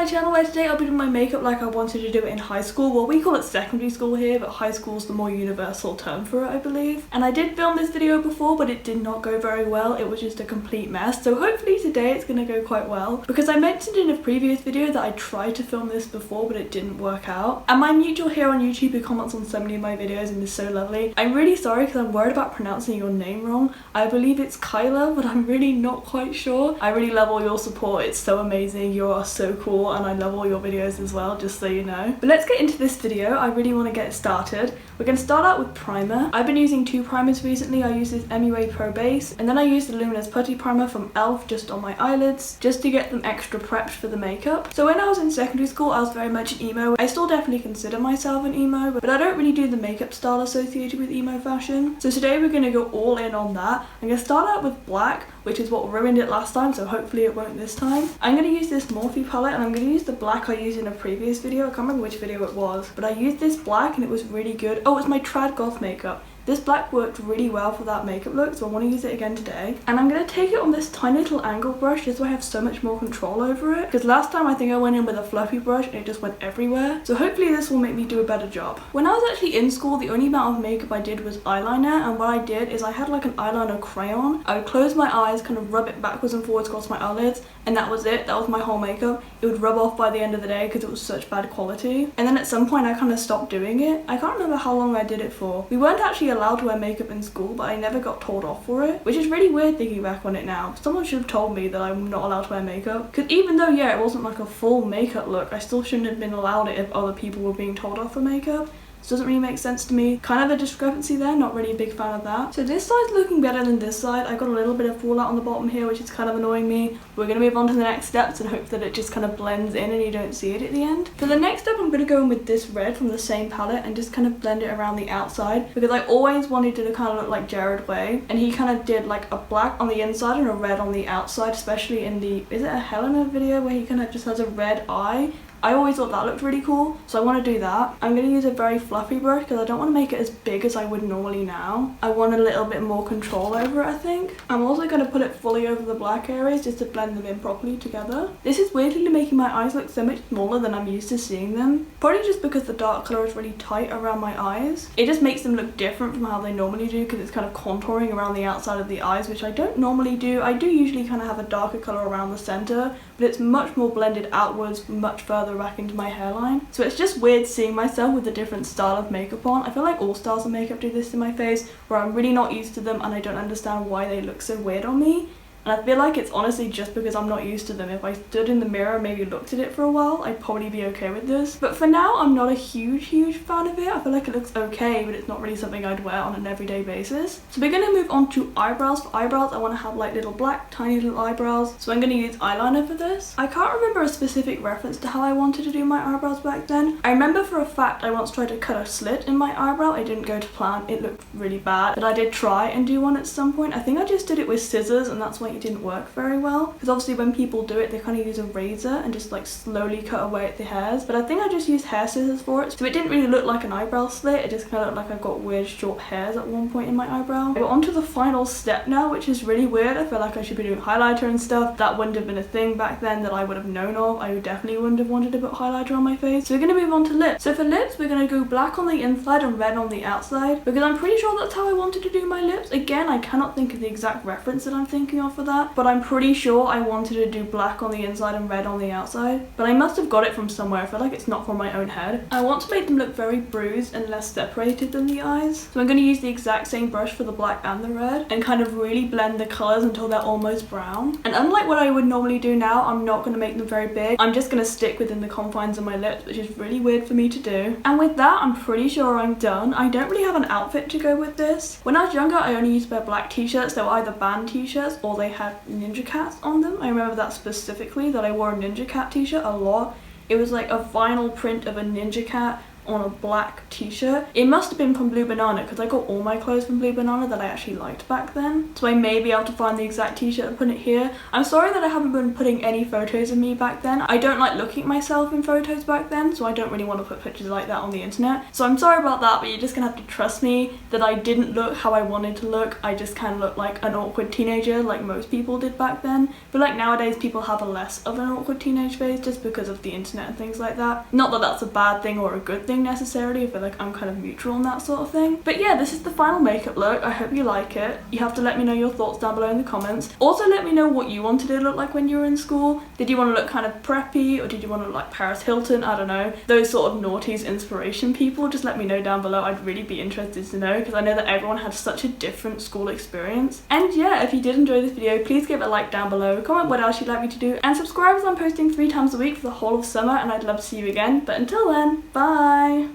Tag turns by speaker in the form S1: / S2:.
S1: my channel, where today I'll be doing my makeup like I wanted to do it in high school. Well, we call it secondary school here, but high school is the more universal term for it, I believe. And I did film this video before, but it did not go very well. It was just a complete mess. So hopefully today it's gonna go quite well, because I mentioned in a previous video that I tried to film this before, but it didn't work out. And my mutual here on YouTube who comments on so many of my videos and is so lovely. I'm really sorry because I'm worried about pronouncing your name wrong. I believe it's Kyla, but I'm really not quite sure. I really love all your support. It's so amazing. You are so cool and I love all your videos as well, just so you know. But let's get into this video. I really want to get started. We're going to start out with primer. I've been using two primers recently. I use this MUA Pro Base, and then I use the Luminous Putty Primer from e.l.f. just on my eyelids, just to get them extra prepped for the makeup. So when I was in secondary school, I was very much an emo. I still definitely consider myself an emo, but I don't really do the makeup style associated with emo fashion. So today we're going to go all in on that. I'm going to start out with black, which is what ruined it last time, so hopefully it won't this time. I'm going to use this Morphe palette, and I'm going to use the black I used in a previous video. I can't remember which video it was, but I used this black and it was really good. Oh, it's my Trad Goth makeup. This black worked really well for that makeup look, so I want to use it again today. And I'm going to take it on this tiny little angle brush just so I have so much more control over it. Because last time I think I went in with a fluffy brush and it just went everywhere. So hopefully this will make me do a better job. When I was actually in school, the only amount of makeup I did was eyeliner. And what I did is I had like an eyeliner crayon. I would close my eyes, kind of rub it backwards and forwards across my eyelids. And that was it. That was my whole makeup. It would rub off by the end of the day because it was such bad quality. And then at some point I kind of stopped doing it. I can't remember how long I did it for. We weren't actually allowed to wear makeup in school, but I never got told off for it, which is really weird thinking back on it now. Someone should have told me that I'm not allowed to wear makeup, because even though, yeah, it wasn't like a full makeup look, I still shouldn't have been allowed it if other people were being told off for makeup. This doesn't really make sense to me. Kind of a discrepancy there, not really a big fan of that. So this side's looking better than this side. I got a little bit of fallout on the bottom here, which is kind of annoying me. We're going to move on to the next steps and hope that it just kind of blends in and you don't see it at the end. For the next step, I'm going to go in with this red from the same palette and just kind of blend it around the outside, because I always wanted it to kind of look like Jared Way, and he kind of did like a black on the inside and a red on the outside, especially in the, is it a Helena video where he kind of just has a red eye? I always thought that looked really cool, so I want to do that. I'm going to use a very fluffy brush because I don't want to make it as big as I would normally now. I want a little bit more control over it, I think. I'm also going to put it fully over the black areas just to blend them in properly together. This is weirdly making my eyes look so much smaller than I'm used to seeing them. Probably just because the dark colour is really tight around my eyes. It just makes them look different from how they normally do because it's kind of contouring around the outside of the eyes, which I don't normally do. I do usually kind of have a darker colour around the centre, but it's much more blended outwards, much further back into my hairline. So it's just weird seeing myself with a different style of makeup on. I feel like all styles of makeup do this to my face, where I'm really not used to them and I don't understand why they look so weird on me. And I feel like it's honestly just because I'm not used to them. If I stood in the mirror and maybe looked at it for a while, I'd probably be okay with this. But for now, I'm not a huge fan of it. I feel like it looks okay, but it's not really something I'd wear on an everyday basis. So we're going to move on to eyebrows. For eyebrows, I want to have like little black, tiny little eyebrows. So I'm going to use eyeliner for this. I can't remember a specific reference to how I wanted to do my eyebrows back then. I remember for a fact I once tried to cut a slit in my eyebrow. It didn't go to plan. It looked really bad. But I did try and do one at some point. I think I just did it with scissors, and that's why it didn't work very well, because obviously when people do it they kind of use a razor and just like slowly cut away at the hairs, but I think I just used hair scissors for it, so it didn't really look like an eyebrow slit. It just kind of looked like I've got weird short hairs at one point in my eyebrow. We're on to the final step now, which is really weird. I feel like I should be doing highlighter and stuff. That wouldn't have been a thing back then that I would have known of. I definitely wouldn't have wanted to put highlighter on my face. So we're going to move on to lips. So for lips, we're going to go black on the inside and red on the outside, because I'm pretty sure that's how I wanted to do my lips. Again, I cannot think of the exact reference that I'm thinking of for that, but I'm pretty sure I wanted to do black on the inside and red on the outside, but I must have got it from somewhere. I feel like it's not from my own head. I want to make them look very bruised and less separated than the eyes, so I'm going to use the exact same brush for the black and the red and kind of really blend the colours until they're almost brown. And unlike what I would normally do now, I'm not going to make them very big. I'm just going to stick within the confines of my lips, which is really weird for me to do. And with that, I'm pretty sure I'm done. I don't really have an outfit to go with this. When I was younger, I only used to wear black t-shirts. They were either band t-shirts or they had Ninja Cats on them. I remember that specifically, that I wore a Ninja Cat t-shirt a lot. It was like a vinyl print of a Ninja Cat on a black t-shirt. It must have been from Blue Banana because I got all my clothes from Blue Banana that I actually liked back then. So I may be able to find the exact t-shirt and put it here. I'm sorry that I haven't been putting any photos of me back then. I don't like looking at myself in photos back then, so I don't really want to put pictures like that on the internet. So I'm sorry about that, but you're just gonna have to trust me that I didn't look how I wanted to look. I just kind of looked like an awkward teenager like most people did back then. But like nowadays people have a less of an awkward teenage phase just because of the internet and things like that. Not that that's a bad thing or a good thing necessarily. I feel like I'm kind of neutral on that sort of thing. But yeah, this is the final makeup look. I hope you like it. You have to let me know your thoughts down below in the comments. Also let me know what you wanted to look like when you were in school. Did you want to look kind of preppy, or did you want to look like Paris Hilton? I don't know. Those sort of noughties inspiration people, just let me know down below. I'd really be interested to know because I know that everyone had such a different school experience. And yeah, if you did enjoy this video, please give it a like down below, comment what else you'd like me to do, and subscribe as I'm posting 3 times a week for the whole of summer, and I'd love to see you again. But until then, bye!